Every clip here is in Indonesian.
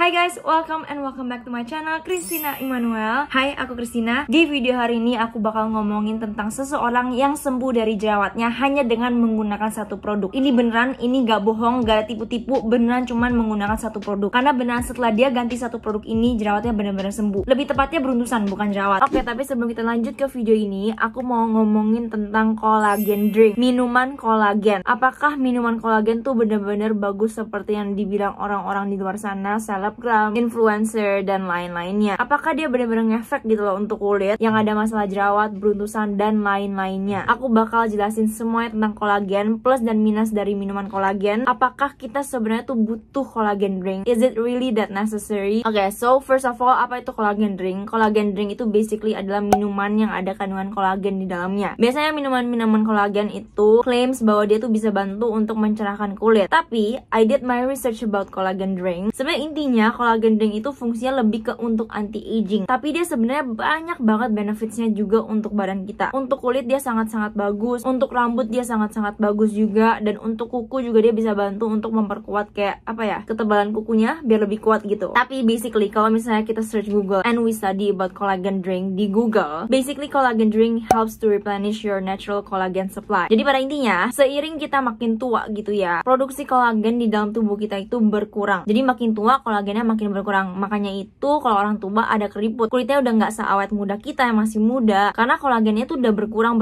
Hai guys, welcome back to my channel Christina Immanuel. Hai, aku Christina. Di video hari ini aku bakal ngomongin tentang seseorang yang sembuh dari jerawatnya hanya dengan menggunakan satu produk. Ini beneran, ini gak bohong, gak ada tipu-tipu, beneran cuman menggunakan satu produk. Karena beneran setelah dia ganti satu produk ini, jerawatnya bener-bener sembuh. Lebih tepatnya beruntusan, bukan jerawat. Oke, tapi sebelum kita lanjut ke video ini, aku mau ngomongin tentang collagen drink, minuman kolagen. Apakah minuman kolagen tuh bener-bener bagus seperti yang dibilang orang-orang di luar sana, selebgram, influencer, dan lain-lainnya? Apakah dia bener-bener ngefek gitu loh untuk kulit yang ada masalah jerawat, beruntusan, dan lain-lainnya? Aku bakal jelasin semuanya tentang kolagen, plus dan minus dari minuman kolagen. Apakah kita sebenarnya tuh butuh kolagen drink? Is it really that necessary? Oke, so first of all, apa itu kolagen drink? Kolagen drink itu basically adalah minuman yang ada kandungan kolagen di dalamnya. Biasanya minuman-minuman kolagen itu claims bahwa dia tuh bisa bantu untuk mencerahkan kulit. Tapi, I did my research about collagen drink. Sebenarnya intinya collagen drink itu fungsinya lebih ke untuk anti-aging. Tapi dia sebenarnya banyak banget benefitsnya juga untuk badan kita. Untuk kulit dia sangat-sangat bagus, untuk rambut dia sangat-sangat bagus juga, dan untuk kuku juga dia bisa bantu untuk memperkuat kayak apa ya, ketebalan kukunya biar lebih kuat gitu. Tapi basically kalau misalnya kita search Google and we study about collagen drink di Google, basically collagen drink helps to replenish your natural collagen supply. Jadi pada intinya, seiring kita makin tua gitu ya, produksi kolagen di dalam tubuh kita itu berkurang. Jadi makin tua kolagennya makin berkurang. Makanya itu kalau orang tua ada keriput, kulitnya udah nggak seawet muda kita yang masih muda, karena kolagennya tuh udah berkurang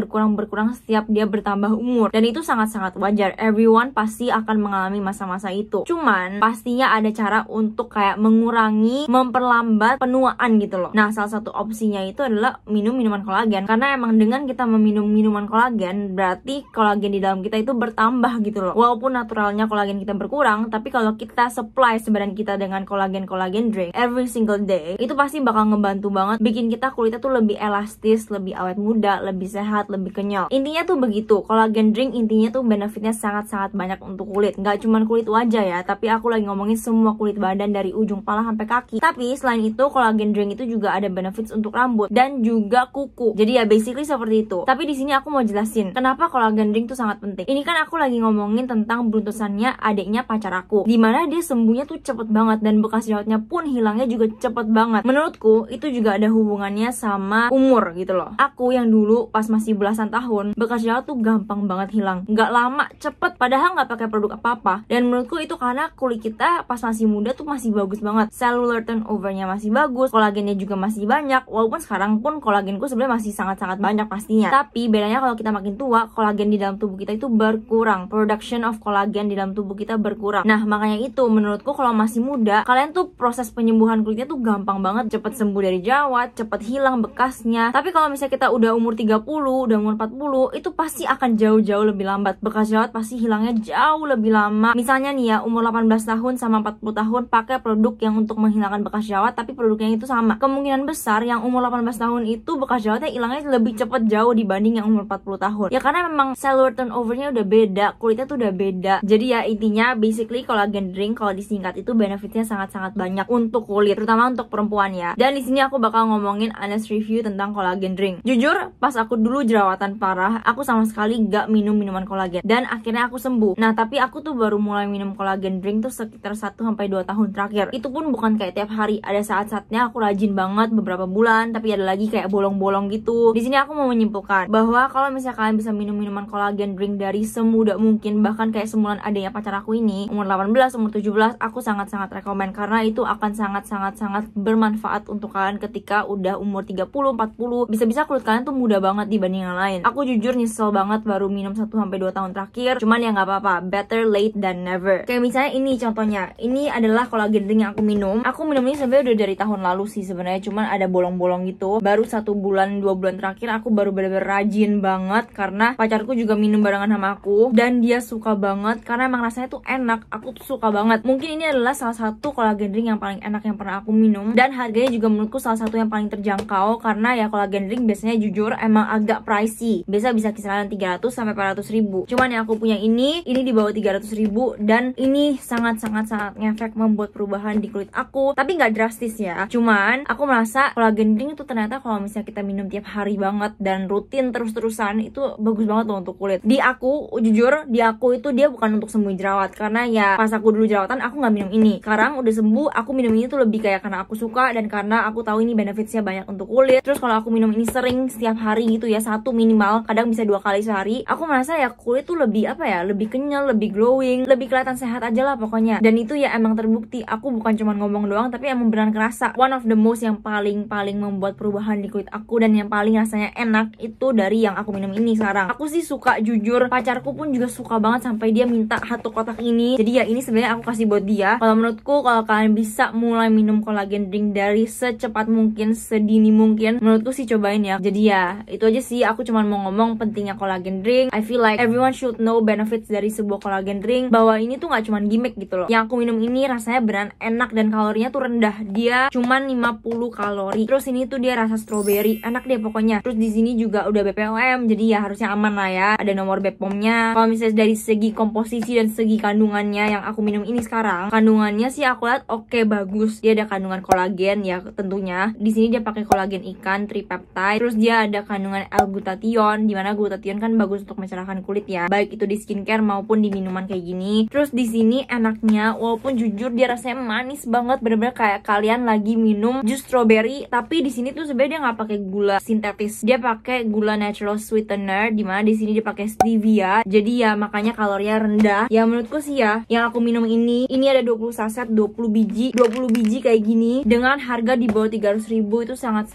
setiap dia bertambah umur. Dan itu sangat-sangat wajar. Everyone pasti akan mengalami masa-masa itu. Cuman pastinya ada cara untuk kayak mengurangi, memperlambat penuaan gitu loh. Nah, salah satu opsinya itu adalah minum minuman kolagen. Karena emang dengan kita meminum minuman kolagen, berarti kolagen di dalam kita itu bertambah gitu loh. Walaupun naturalnya kolagen kita berkurang, tapi kalau kita supply sebadan kita dengan kolagen drink every single day, itu pasti bakal ngebantu banget bikin kita kulitnya tuh lebih elastis, lebih awet muda, lebih sehat, lebih kenyal. Intinya tuh begitu. Collagen drink intinya tuh benefitnya sangat-sangat banyak untuk kulit. Nggak cuma kulit wajah ya, tapi aku lagi ngomongin semua kulit badan dari ujung kepala sampai kaki. Tapi selain itu, collagen drink itu juga ada benefits untuk rambut dan juga kuku. Jadi ya basically seperti itu. Tapi di sini aku mau jelasin kenapa collagen drink tuh sangat penting. Ini kan aku lagi ngomongin tentang beruntusannya adiknya pacar aku, dimana dia sembuhnya tuh cepet banget dan bekas jerawatnya pun hilangnya juga cepet banget. Menurutku itu juga ada hubungannya sama umur gitu loh. Aku yang dulu pas masih belasan tahun, bekas jerawat tuh gampang banget hilang, nggak lama, cepet, padahal nggak pakai produk apa-apa. Dan menurutku itu karena kulit kita pas masih muda tuh masih bagus banget, cellular turnovernya masih bagus, kolagennya juga masih banyak. Walaupun sekarang pun kolagenku sebenarnya masih sangat-sangat banyak pastinya, tapi bedanya kalau kita makin tua, kolagen di dalam tubuh kita itu berkurang, production of kolagen di dalam tubuh kita berkurang. Nah, makanya itu menurutku kalau masih muda, kalian tuh proses penyembuhan kulitnya tuh gampang banget, cepet sembuh dari jerawat, cepet hilang bekasnya. Tapi kalau misalnya kita udah umur 30, udah umur 40, itu pasti akan jauh-jauh lebih lambat. Bekas jerawat pasti hilangnya jauh lebih lama. Misalnya nih ya, umur 18 tahun sama 40 tahun pakai produk yang untuk menghilangkan bekas jerawat, tapi produknya itu sama. Kemungkinan besar yang umur 18 tahun itu bekas jerawatnya hilangnya lebih cepet jauh dibanding yang umur 40 tahun. Ya karena memang cellular turnovernya udah beda, kulitnya tuh udah beda. Jadi ya intinya basically collagen drink kalau disingkat itu benefitnya sangat-sangat banyak untuk kulit, terutama untuk perempuan ya. Dan di sini aku bakal ngomongin honest review tentang collagen drink. Jujur, pas aku dulu jerawatan parah, aku sama sekali gak minum minuman kolagen. Dan akhirnya aku sembuh. Nah, tapi aku tuh baru mulai minum collagen drink tuh sekitar 1-2 tahun terakhir. Itu pun bukan kayak tiap hari. Ada saat-saatnya aku rajin banget beberapa bulan, tapi ada lagi kayak bolong-bolong gitu. Di sini aku mau menyimpulkan bahwa kalau misalnya kalian bisa minum minuman collagen drink dari semudah mungkin, bahkan kayak semulan adanya pacar aku ini, umur 18, umur 17, aku sangat-sangat rekomen karena itu akan sangat-sangat bermanfaat untuk kalian ketika udah umur 30, 40. Bisa-bisa kulit kalian tuh muda banget dibanding yang lain. Aku jujur nyesel banget baru minum 1-2 tahun terakhir. Cuman ya nggak apa-apa, better late than never. Kayak misalnya ini contohnya. Ini adalah collagen drink yang aku minum. Aku minum ini sebenarnya udah dari tahun lalu sih sebenarnya, cuman ada bolong-bolong gitu. Baru 1 bulan 2 bulan terakhir aku baru bener-bener rajin banget karena pacarku juga minum barengan sama aku dan dia suka banget karena emang rasanya tuh enak. Aku tuh suka banget. Mungkin ini adalah salah satu collagen drink yang paling enak yang pernah aku minum, dan harganya juga menurutku salah satu yang paling terjangkau karena ya collagen drink biasanya jujur emang agak pricey. Biasa bisa kisaran 300-400 ribu. Cuman yang aku punya ini di bawah 300 ribu dan ini sangat-sangat ngefek membuat perubahan di kulit aku. Tapi nggak drastis ya. Cuman aku merasa collagen drink itu ternyata kalau misalnya kita minum tiap hari banget dan rutin terus-terusan itu bagus banget loh untuk kulit. Di aku, jujur, di aku itu dia bukan untuk sembuhin jerawat karena ya pas aku dulu jerawatan aku nggak minum ini. Sekarang udah udah sembuh, aku minum ini tuh lebih kayak karena aku suka dan karena aku tahu ini benefitsnya banyak untuk kulit. Terus kalau aku minum ini sering setiap hari gitu ya, satu minimal, kadang bisa 2 kali sehari, aku merasa ya kulit tuh lebih apa ya, lebih kenyal, lebih glowing, lebih kelihatan sehat aja lah pokoknya. Dan itu ya emang terbukti, aku bukan cuma ngomong doang tapi emang beneran kerasa. One of the most yang paling membuat perubahan di kulit aku dan yang paling rasanya enak itu dari yang aku minum ini sekarang. Aku sih suka, jujur, pacarku pun juga suka banget sampai dia minta 1 kotak ini. Jadi ya ini sebenarnya aku kasih buat dia. Kalau menurutku kalau kalian bisa mulai minum collagen drink dari secepat mungkin, sedini mungkin, menurutku sih cobain ya. Jadi ya itu aja sih, aku cuma mau ngomong pentingnya collagen drink. I feel like everyone should know benefits dari sebuah collagen drink, bahwa ini tuh nggak cuma gimmick gitu loh. Yang aku minum ini rasanya beneran enak dan kalorinya tuh rendah. Dia cuma 50 kalori. Terus ini tuh dia rasa strawberry, enak deh pokoknya. Terus di sini juga udah BPOM, jadi ya harusnya aman lah ya. Ada nomor BPOM-nya. Kalau misalnya dari segi komposisi dan segi kandungannya yang aku minum ini sekarang, kandungannya sih aku lihat oke, bagus. Dia ada kandungan kolagen ya tentunya. Di sini dia pakai kolagen ikan tripeptide. Terus dia ada kandungan L-glutathione, dimana glutathione kan bagus untuk mencerahkan kulit ya, baik itu di skincare maupun di minuman kayak gini. Terus di sini enaknya, walaupun jujur dia rasanya manis banget, bener-bener kayak kalian lagi minum jus strawberry, tapi di sini tuh sebenarnya dia nggak pakai gula sintetis, dia pakai gula natural sweetener, dimana di sini dia pakai stevia. Jadi ya makanya kalorinya rendah. Ya menurutku sih ya, yang aku minum ini ada 20 saset, 20 biji kayak gini dengan harga di bawah 300.000 itu sangat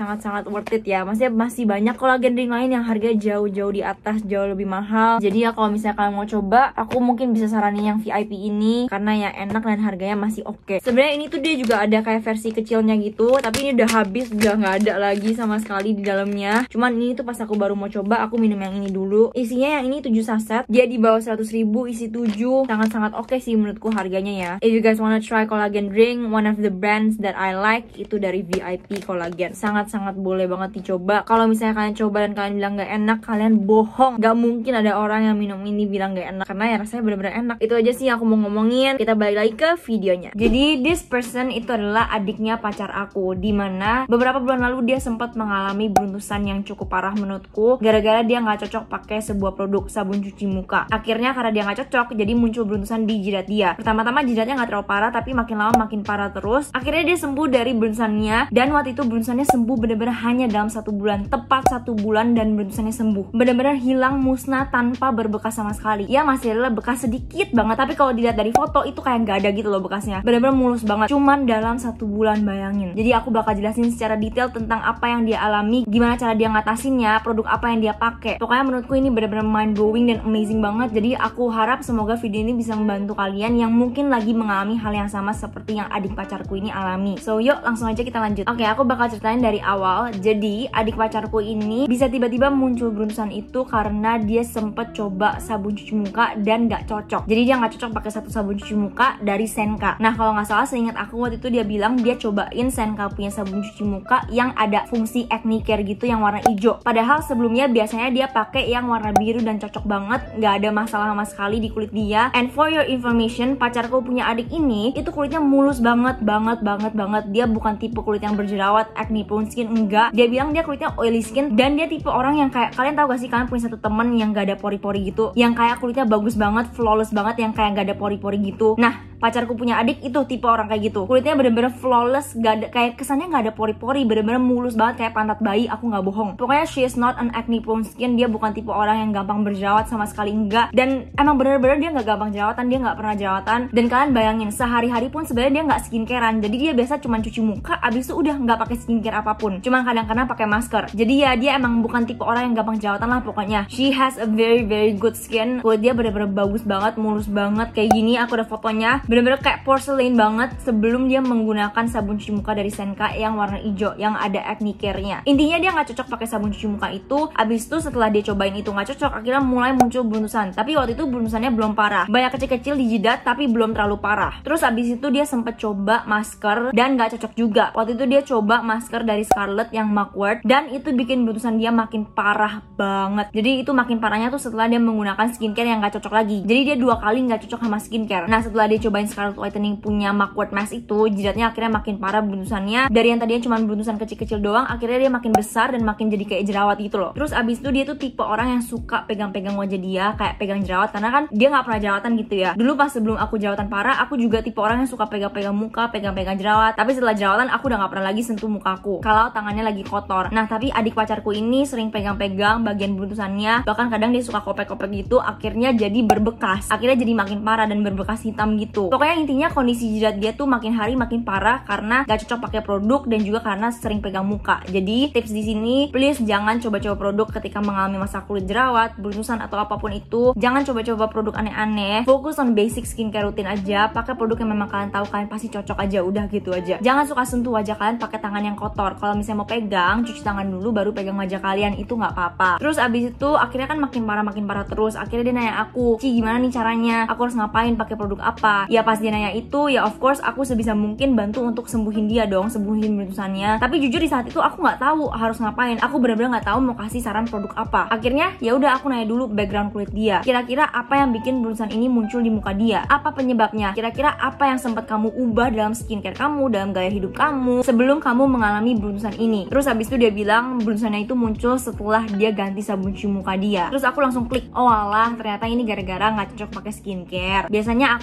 worth it ya. Maksudnya masih banyak collagen drink lain yang harga jauh di atas, jauh lebih mahal. Jadi ya kalau misalnya kalian mau coba, aku mungkin bisa saranin yang VIP ini karena ya enak dan harganya masih oke. Sebenarnya ini tuh dia juga ada kayak versi kecilnya gitu, tapi ini udah habis, udah nggak ada lagi sama sekali di dalamnya. Cuman ini tuh pas aku baru mau coba, aku minum yang ini dulu. Isinya yang ini 7 saset, dia di bawah 100.000, isi 7, sangat oke sih menurutku harganya ya. If you guys wanna try collagen drink, one of the brands that I like itu dari VIP Collagen. Sangat boleh banget dicoba. Kalau misalnya kalian coba dan kalian bilang gak enak, kalian bohong. Gak mungkin ada orang yang minum ini bilang gak enak, karena ya rasanya bener-bener enak. Itu aja sih yang aku mau ngomongin. Kita balik lagi ke videonya. Jadi this person itu adalah adiknya pacar aku, dimana beberapa bulan lalu dia sempat mengalami beruntusan yang cukup parah menurutku, gara-gara dia gak cocok pakai sebuah produk sabun cuci muka. Akhirnya karena dia gak cocok, jadi muncul beruntusan di jidat dia. Pertama-tama jidatnya gak terlalu parah, tapi makin lama makin parah terus. Akhirnya dia sembuh dari beruntusannya, dan waktu itu beruntusannya sembuh bener-bener hanya dalam 1 bulan, tepat 1 bulan dan beruntusannya sembuh. Bener-bener hilang, musnah tanpa berbekas sama sekali. Ya masih ada bekas sedikit banget, tapi kalau dilihat dari foto itu kayak nggak ada gitu loh bekasnya. Bener-bener mulus banget. Cuman dalam 1 bulan, bayangin. Jadi aku bakal jelasin secara detail tentang apa yang dia alami, gimana cara dia ngatasinnya, produk apa yang dia pakai. Pokoknya menurutku ini bener-bener mind blowing dan amazing banget. Jadi aku harap semoga video ini bisa membantu kalian yang mungkin lagi mengalami hal yang sama seperti yang adik pacarku ini alami. So yuk langsung aja kita lanjut. Oke, aku bakal ceritain dari awal. Jadi adik pacarku ini bisa tiba-tiba muncul beruntusan itu karena dia sempet coba sabun cuci muka dan gak cocok. Jadi dia gak cocok pakai satu sabun cuci muka dari Senka. Nah kalau nggak salah, seingat aku waktu itu dia bilang dia cobain Senka punya sabun cuci muka yang ada fungsi acne care gitu yang warna hijau. Padahal sebelumnya biasanya dia pakai yang warna biru dan cocok banget, nggak ada masalah sama sekali di kulit dia. And for your information, pacarku punya adik ini itu kulitnya mulus banget. Dia bukan tipe kulit yang berjerawat, acne prone skin, enggak. Dia bilang dia kulitnya oily skin, dan dia tipe orang yang kayak, kalian tahu gak sih, kalian punya satu temen yang gak ada pori-pori gitu, yang kayak kulitnya bagus banget, flawless banget, yang kayak gak ada pori-pori gitu. Nah pacarku punya adik itu tipe orang kayak gitu, kulitnya bener-bener flawless, gak ada, kayak kesannya gak ada pori-pori, bener-bener mulus banget kayak pantat bayi. Aku gak bohong, pokoknya she is not an acne prone skin. Dia bukan tipe orang yang gampang berjerawat sama sekali, enggak. Dan emang bener-bener dia gak gampang jerawatan, dia gak pernah jerawatan. Dan kalian bayangin, sehari-hari pun sebenarnya dia gak skincarean. Jadi dia biasa cuma cuci muka, abis itu udah gak pakai skincare apapun, cuma kadang-kadang pakai masker. Jadi ya dia emang bukan tipe orang yang gampang jerawatan lah pokoknya. She has a very good skin. Kulit dia bener-bener bagus banget, mulus banget kayak gini. Aku ada fotonya, bener-bener kayak porcelain banget sebelum dia menggunakan sabun cuci muka dari Senka yang warna hijau yang ada acne care-nya. Intinya dia nggak cocok pakai sabun cuci muka itu. Abis itu setelah dia cobain itu nggak cocok, akhirnya mulai muncul beruntusan. Tapi waktu itu beruntusannya belum parah, banyak kecil-kecil di jidat tapi belum terlalu parah. Terus abis itu dia sempet coba masker dan nggak cocok juga. Waktu itu dia coba masker dari Scarlett yang Mugwort, dan itu bikin beruntusan dia makin parah banget. Jadi itu makin parahnya tuh setelah dia menggunakan skincare yang nggak cocok lagi. Jadi dia 2 kali nggak cocok sama skincare. Nah setelah dia coba nyobain Scarlet Whitening punya Mugwort Mask itu, jidatnya akhirnya makin parah beruntusannya. Dari yang tadinya cuma beruntusan kecil-kecil doang, akhirnya dia makin besar dan makin jadi kayak jerawat gitu loh. Terus abis itu dia tuh tipe orang yang suka pegang-pegang wajah dia, kayak pegang jerawat, karena kan dia nggak pernah jerawatan gitu ya. Dulu pas sebelum aku jerawatan parah, aku juga tipe orang yang suka pegang-pegang muka, pegang-pegang jerawat. Tapi setelah jerawatan aku udah nggak pernah lagi sentuh mukaku kalau tangannya lagi kotor. Nah tapi adik pacarku ini sering pegang-pegang bagian beruntusannya, bahkan kadang dia suka kopek-kopek gitu, akhirnya jadi berbekas, akhirnya jadi makin parah dan berbekas hitam gitu. Pokoknya intinya kondisi jidat dia tuh makin hari makin parah karena gak cocok pakai produk dan juga karena sering pegang muka. Jadi tips di sini, please jangan coba-coba produk ketika mengalami masalah kulit jerawat, beruntusan atau apapun itu. Jangan coba-coba produk aneh-aneh. Fokus on basic skincare rutin aja. Pakai produk yang memang kalian tahu kalian pasti cocok aja, udah gitu aja. Jangan suka sentuh wajah kalian pakai tangan yang kotor. Kalau misalnya mau pegang, cuci tangan dulu baru pegang wajah kalian, itu nggak apa-apa. Terus abis itu akhirnya kan makin parah terus. Akhirnya dia nanya aku, Ci gimana nih caranya? Aku harus ngapain? Pakai produk apa? Ya pas dia nanya itu, ya of course aku sebisa mungkin bantu untuk sembuhin dia dong, sembuhin beruntusannya. Tapi jujur di saat itu aku nggak tahu harus ngapain. Aku benar-benar nggak tahu mau kasih saran produk apa. Akhirnya ya udah aku nanya dulu background kulit dia. Kira-kira apa yang bikin beruntusan ini muncul di muka dia? Apa penyebabnya? Kira-kira apa yang sempat kamu ubah dalam skincare kamu, dalam gaya hidup kamu sebelum kamu mengalami beruntusan ini? Terus habis itu dia bilang beruntusannya itu muncul setelah dia ganti sabun cuci muka dia. Terus aku langsung klik, oh alah ternyata ini gara-gara nggak cocok pakai skincare. Biasanya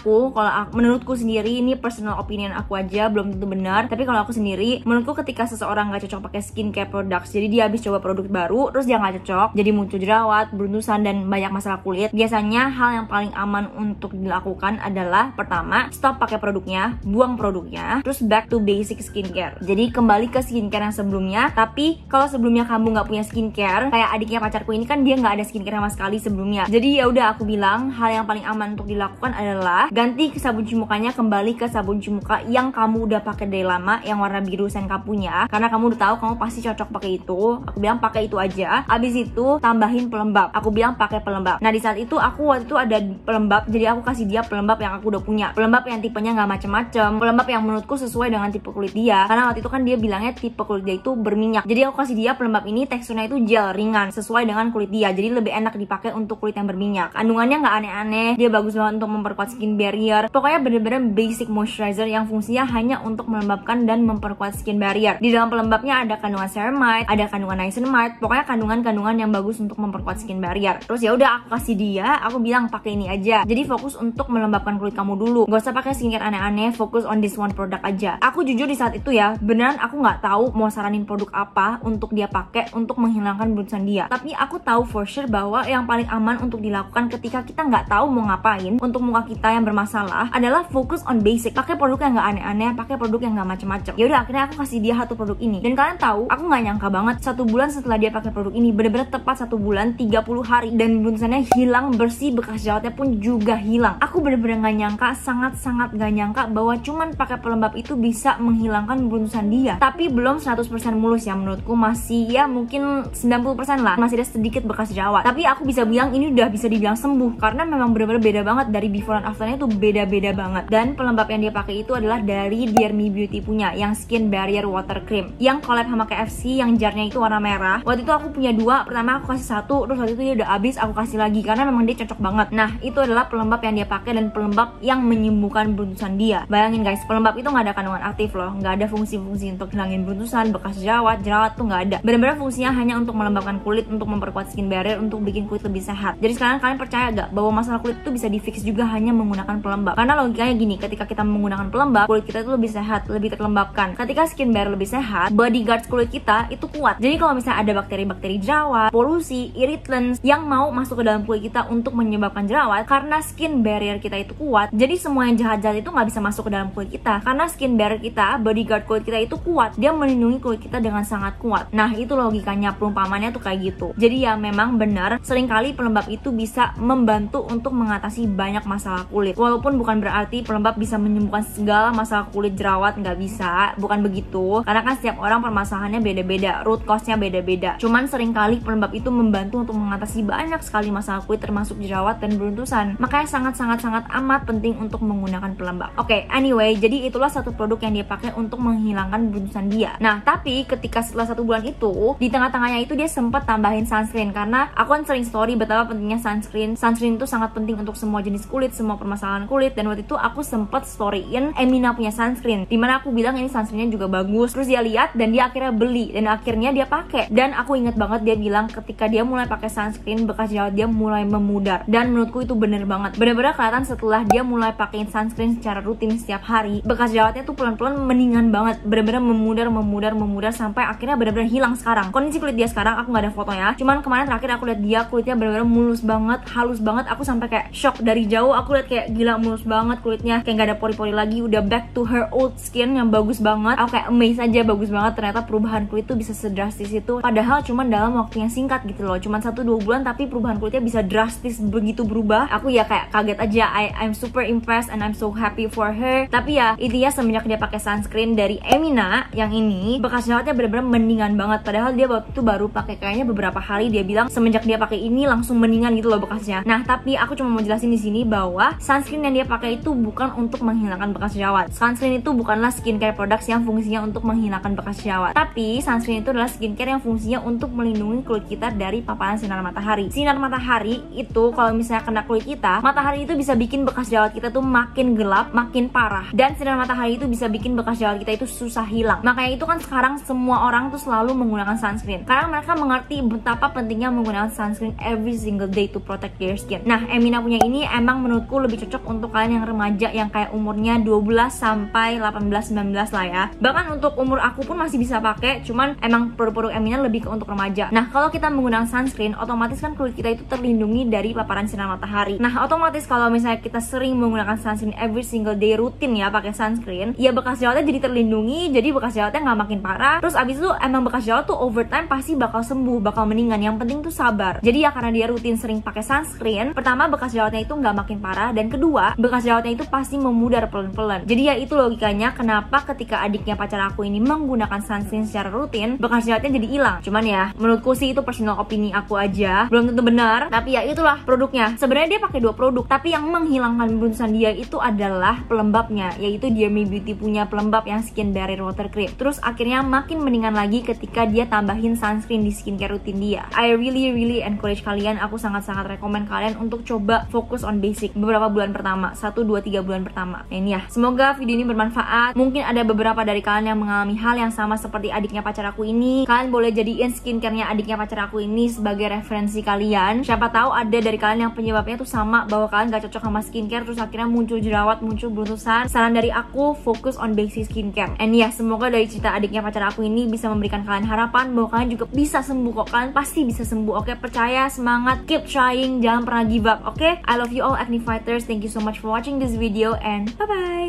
menurutku sendiri, ini personal opinion aku aja, belum tentu benar, tapi kalau aku sendiri, menurutku ketika seseorang nggak cocok pakai skincare products, jadi dia habis coba produk baru, terus dia nggak cocok, jadi muncul jerawat, beruntusan dan banyak masalah kulit. Biasanya hal yang paling aman untuk dilakukan adalah pertama, stop pakai produknya, buang produknya, terus back to basic skincare. Jadi kembali ke skincare yang sebelumnya. Tapi kalau sebelumnya kamu nggak punya skincare, kayak adiknya pacarku ini kan dia nggak ada skincare sama sekali sebelumnya. Jadi ya udah aku bilang hal yang paling aman untuk dilakukan adalah ganti ke sabun cuci mukanya, kembali ke sabun cuci muka yang kamu udah pakai dari lama, yang warna biru Senka punya, karena kamu udah tahu kamu pasti cocok pakai itu. Aku bilang pakai itu aja. Abis itu tambahin pelembab. Aku bilang pakai pelembab. Nah di saat itu aku waktu itu ada pelembab, jadi aku kasih dia pelembab yang aku udah punya, pelembab yang tipenya nggak macem-macem, pelembab yang menurutku sesuai dengan tipe kulit dia, karena waktu itu kan dia bilangnya tipe kulit dia itu berminyak. Jadi aku kasih dia pelembab ini, teksturnya itu gel ringan sesuai dengan kulit dia, jadi lebih enak dipakai untuk kulit yang berminyak. Kandungannya nggak aneh-aneh, dia bagus banget untuk memperkuat skin barrier. Pokoknya bener-bener basic moisturizer yang fungsinya hanya untuk melembabkan dan memperkuat skin barrier. Di dalam pelembabnya ada kandungan ceramide, ada kandungan niacinamide, pokoknya kandungan-kandungan yang bagus untuk memperkuat skin barrier. Terus ya udah aku kasih dia, aku bilang pakai ini aja. Jadi fokus untuk melembabkan kulit kamu dulu, gak usah pakai skincare aneh-aneh, fokus on this one product aja. Aku jujur di saat itu ya, beneran aku nggak tahu mau saranin produk apa untuk dia pakai untuk menghilangkan beruntusan dia. Tapi aku tahu for sure bahwa yang paling aman untuk dilakukan ketika kita nggak tahu mau ngapain untuk muka kita yang bermasalah adalah fokus on basic. Pakai produk yang nggak aneh-aneh, pakai produk yang nggak macem-macem. Ya udah akhirnya aku kasih dia satu produk ini. Dan kalian tahu, aku nggak nyangka banget 1 bulan setelah dia pakai produk ini, bener-bener tepat 1 bulan 30 hari dan beruntusannya hilang bersih, bekas jerawatnya pun juga hilang. Aku bener-bener nggak nyangka, sangat-sangat nggak nyangka bahwa cuman pakai pelembab itu bisa menghilangkan beruntusan dia. Tapi belum 100% mulus ya, menurutku masih ya mungkin 90% lah, masih ada sedikit bekas jerawat. Tapi aku bisa bilang ini udah bisa dibilang sembuh karena memang bener-bener beda banget, dari before and afternya itu beda-beda banget. Dan pelembab yang dia pakai itu adalah dari Dear Me Beauty punya, yang Skin Barrier Water Cream, yang collab sama KFC, yang jarnya itu warna merah. Waktu itu aku punya 2, pertama aku kasih 1, terus waktu itu dia udah habis, aku kasih lagi karena memang dia cocok banget. Nah itu adalah pelembab yang dia pakai dan pelembab yang menyembuhkan beruntusan dia. Bayangin guys, pelembab itu nggak ada kandungan aktif loh, nggak ada fungsi-fungsi untuk hilangin beruntusan, bekas jerawat tuh nggak ada. Bener-bener fungsinya hanya untuk melembabkan kulit, untuk memperkuat skin barrier, untuk bikin kulit lebih sehat. Jadi sekarang kalian percaya gak bahwa masalah kulit itu bisa di-fix juga hanya menggunakan pelembab? Karena logikanya gini, ketika kita menggunakan pelembab, kulit kita itu lebih sehat, lebih terlembabkan. Ketika skin barrier lebih sehat, bodyguard kulit kita itu kuat. Jadi kalau misalnya ada bakteri-bakteri jerawat, polusi, irritants yang mau masuk ke dalam kulit kita untuk menyebabkan jerawat, karena skin barrier kita itu kuat, jadi semua yang jahat-jahat itu nggak bisa masuk ke dalam kulit kita. Karena skin barrier kita, bodyguard kulit kita itu kuat, dia melindungi kulit kita dengan sangat kuat. Nah itu logikanya, perumpamannya tuh kayak gitu. Jadi ya memang benar, seringkali pelembab itu bisa membantu untuk mengatasi banyak masalah kulit. Walaupun bukan berarti pelembab bisa menyembuhkan segala masalah kulit, jerawat, nggak bisa, bukan begitu. Karena kan setiap orang permasalahannya beda-beda, root cause-nya beda-beda. Cuman seringkali pelembab itu membantu untuk mengatasi banyak sekali masalah kulit, termasuk jerawat dan beruntusan. Makanya sangat-sangat amat penting untuk menggunakan pelembab. Oke, anyway, jadi itulah satu produk yang dia pakai untuk menghilangkan beruntusan dia. Nah, tapi ketika setelah 1 bulan itu, di tengah-tengahnya itu dia sempat tambahin sunscreen, karena aku kan sering story betapa pentingnya sunscreen. Sunscreen itu sangat penting untuk semua jenis kulit, semua permasalahan kulit, dan dan waktu itu aku sempet storyin Emina punya sunscreen, dimana aku bilang ini sunscreennya juga bagus. Terus dia lihat dan dia akhirnya beli dan akhirnya dia pakai. Dan aku inget banget dia bilang ketika dia mulai pakai sunscreen, bekas jerawat dia mulai memudar. Dan menurutku itu bener banget, bener-bener kelihatan setelah dia mulai pakein sunscreen secara rutin setiap hari, bekas jerawatnya tuh pelan-pelan mendingan banget, bener-bener memudar sampai akhirnya bener-bener hilang. Sekarang kondisi kulit dia sekarang aku nggak ada fotonya, cuman kemarin terakhir aku lihat dia kulitnya bener-bener mulus banget, halus banget. Aku sampai kayak shock dari jauh, aku lihat kayak gila mulus banget kulitnya, kayak nggak ada pori-pori lagi, udah back to her old skin yang bagus banget. Aku kayak amazed aja, bagus banget ternyata perubahan kulit tuh bisa sedrastis itu, padahal cuman dalam waktu yang singkat gitu loh, cuman 1-2 bulan tapi perubahan kulitnya bisa drastis begitu berubah. Aku ya kayak kaget aja. I'm super impressed and I'm so happy for her. Tapi ya intinya semenjak dia pakai sunscreen dari Emina yang ini, bekas jerawatnya bener-bener mendingan banget. Padahal dia waktu itu baru pakai kayaknya beberapa hari, dia bilang semenjak dia pakai ini langsung mendingan gitu loh bekasnya. Nah tapi aku cuma mau jelasin di sini bahwa sunscreen yang dia pakai itu bukan untuk menghilangkan bekas jerawat. Sunscreen itu bukanlah skincare products yang fungsinya untuk menghilangkan bekas jerawat, tapi sunscreen itu adalah skincare yang fungsinya untuk melindungi kulit kita dari paparan sinar matahari. Sinar matahari itu kalau misalnya kena kulit kita, matahari itu bisa bikin bekas jerawat kita tuh makin gelap, makin parah. Dan sinar matahari itu bisa bikin bekas jerawat kita itu susah hilang. Makanya itu kan sekarang semua orang tuh selalu menggunakan sunscreen, karena mereka mengerti betapa pentingnya menggunakan sunscreen every single day to protect their skin. Nah Emina punya ini emang menurutku lebih cocok untuk kalian yang remaja yang kayak umurnya 12 sampai 18-19 lah ya. Bahkan untuk umur aku pun masih bisa pakai, cuman emang produk-produk Emina lebih ke untuk remaja. Nah kalau kita menggunakan sunscreen, otomatis kan kulit kita itu terlindungi dari paparan sinar matahari. Nah otomatis kalau misalnya kita sering menggunakan sunscreen every single day, rutin ya pakai sunscreen, ya bekas jerawatnya jadi terlindungi, jadi bekas jerawatnya nggak makin parah. Terus abis itu emang bekas jerawat tuh over time pasti bakal sembuh, bakal mendingan. Yang penting tuh sabar. Jadi ya karena dia rutin sering pakai sunscreen, pertama bekas jerawatnya itu nggak makin parah, dan kedua bekas jerawatnya itu pasti memudar pelan-pelan. Jadi ya itu logikanya kenapa ketika adiknya pacar aku ini menggunakan sunscreen secara rutin, bekas jerawatnya jadi hilang. Cuman ya menurutku sih itu personal opini aku aja, belum tentu benar, tapi ya itulah produknya. Sebenarnya dia pakai 2 produk, tapi yang menghilangkan brunsan dia itu adalah pelembabnya, yaitu Dear Me Beauty punya pelembab yang skin barrier water cream. Terus akhirnya makin mendingan lagi ketika dia tambahin sunscreen di skincare rutin dia. I really encourage kalian, aku sangat-sangat rekomend kalian untuk coba fokus on basic beberapa bulan pertama, 1, 2, 3 bulan pertama. Nah ini ya, semoga video ini bermanfaat. Mungkin ada beberapa dari kalian yang mengalami hal yang sama seperti adiknya pacar aku ini. Kalian boleh jadiin skincare-nya adiknya pacar aku ini sebagai referensi kalian. Siapa tahu ada dari kalian yang penyebabnya tuh sama, bahwa kalian gak cocok sama skincare, terus akhirnya muncul jerawat, muncul bruntusan. Saran dari aku, fokus on basic skincare. And ya, semoga dari cerita adiknya pacar aku ini bisa memberikan kalian harapan bahwa kalian juga bisa sembuh kok. Kalian pasti bisa sembuh, oke? Percaya, semangat, keep trying, jangan pernah give up, oke? I love you all acne fighters. Thank you so much for watching this video and bye-bye.